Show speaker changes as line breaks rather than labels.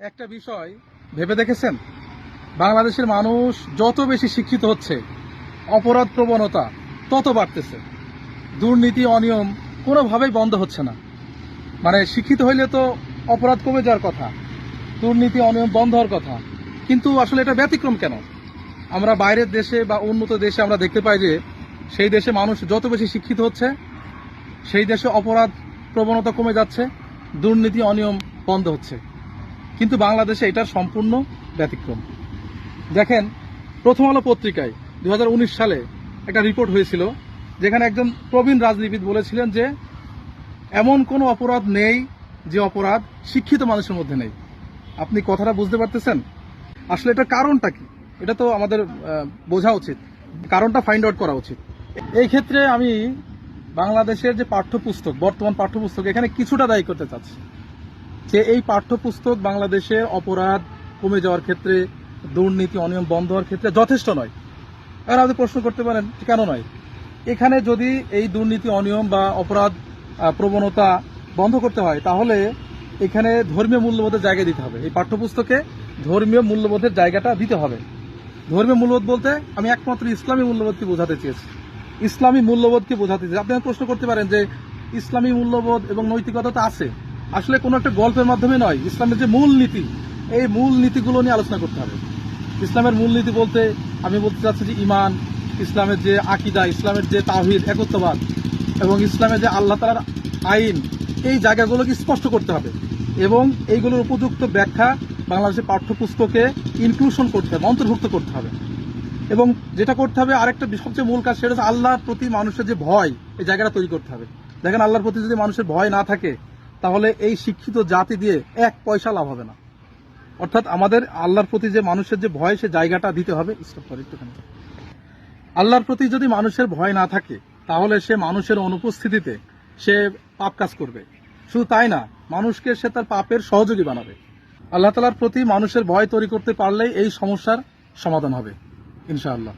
একটা বিষয় ভেবে দেখেছেন, বাংলাদেশের মানুষ যত বেশি শিক্ষিত হচ্ছে অপরাধ প্রবণতা তত বাড়তেছে। দুর্নীতি অনিয়ম কোনোভাবেই বন্ধ হচ্ছে না। মানে শিক্ষিত হইলে তো অপরাধ কমে যাওয়ার কথা, দুর্নীতি অনিয়ম বন্ধ হওয়ার কথা, কিন্তু আসলে এটা ব্যতিক্রম কেন? আমরা বাইরের দেশে বা উন্নত দেশে আমরা দেখতে পাই যে সেই দেশে মানুষ যত বেশি শিক্ষিত হচ্ছে সেই দেশে অপরাধ প্রবণতা কমে যাচ্ছে, দুর্নীতি অনিয়ম বন্ধ হচ্ছে। কিন্তু বাংলাদেশে এটার সম্পূর্ণ ব্যতিক্রম। দেখেন, প্রথম আলো পত্রিকায় 2019 সালে একটা রিপোর্ট হয়েছিল, যেখানে একজন প্রবীণ রাজনীতিবিদ বলেছিলেন যে এমন কোনো অপরাধ নেই যে অপরাধ শিক্ষিত মানুষের মধ্যে নেই। আপনি কথাটা বুঝতে পারতেছেন? আসলে এটার কারণটা কি, এটা তো আমাদের বোঝা উচিত, কারণটা ফাইন্ড আউট করা উচিত। এই ক্ষেত্রে আমি বাংলাদেশের যে পাঠ্যপুস্তক, বর্তমান পাঠ্যপুস্তক, এখানে কিছুটা দায়ী করতে চাচ্ছি যে এই পাঠ্যপুস্তক বাংলাদেশের অপরাধ কমে যাওয়ার ক্ষেত্রে, দুর্নীতি অনিয়ম বন্ধ হওয়ার ক্ষেত্রে যথেষ্ট নয়। এখন আপনি প্রশ্ন করতে পারেন কেন নয়? এখানে যদি এই দুর্নীতি অনিয়ম বা অপরাধ প্রবণতা বন্ধ করতে হয়, তাহলে এখানে ধর্মীয় মূল্যবোধের জায়গা দিতে হবে। এই পাঠ্যপুস্তকে ধর্মীয় মূল্যবোধের জায়গাটা দিতে হবে। ধর্মীয় মূল্যবোধ বলতে আমি একমাত্র ইসলামী মূল্যবোধকে বোঝাতে চেয়েছি, ইসলামী মূল্যবোধকে বোঝাতে চেয়েছি। আপনি প্রশ্ন করতে পারেন যে ইসলামী মূল্যবোধ এবং নৈতিকতা তো আছে, আসলে কোনো একটা গল্পের মাধ্যমে নয়। ইসলামের যে মূল নীতি, এই মূল নীতিগুলো নিয়ে আলোচনা করতে হবে। ইসলামের মূলনীতি বলতে আমি বলতে চাচ্ছি যে ইমান, ইসলামের যে আকিদা, ইসলামের যে তাওহীদ একত্ববাদ, এবং ইসলামের যে আল্লাহ তাআলার আইন, এই জায়গাগুলোকে স্পষ্ট করতে হবে এবং এইগুলোর উপযুক্ত ব্যাখ্যা বাংলাদেশের পাঠ্যপুস্তকে ইনক্লুশন করতে হবে, অন্তর্ভুক্ত করতে হবে। এবং যেটা করতে হবে, আরেকটা সবচেয়ে মূল কাজ, সেটা হচ্ছে আল্লাহর প্রতি মানুষের যে ভয়, এই জায়গাটা তৈরি করতে হবে। দেখেন, আল্লাহর প্রতি যদি মানুষের ভয় না থাকে, তাহলে এই শিক্ষিত জাতি দিয়ে এক পয়সা লাভ হবে না। অর্থাৎ আমাদের আল্লাহর প্রতি যে মানুষের যে ভয়, সে জায়গাটা দিতে হবে। আল্লাহর প্রতি যদি মানুষের ভয় না থাকে, তাহলে সে মানুষের অনুপস্থিতিতে সে পাপ কাজ করবে। শুধু তাই না, মানুষকে সে তার পাপের সহযোগী বানাবে। আল্লাহ তাআলার প্রতি মানুষের ভয় তৈরি করতে পারলেই এই সমস্যার সমাধান হবে ইনশাআল্লাহ।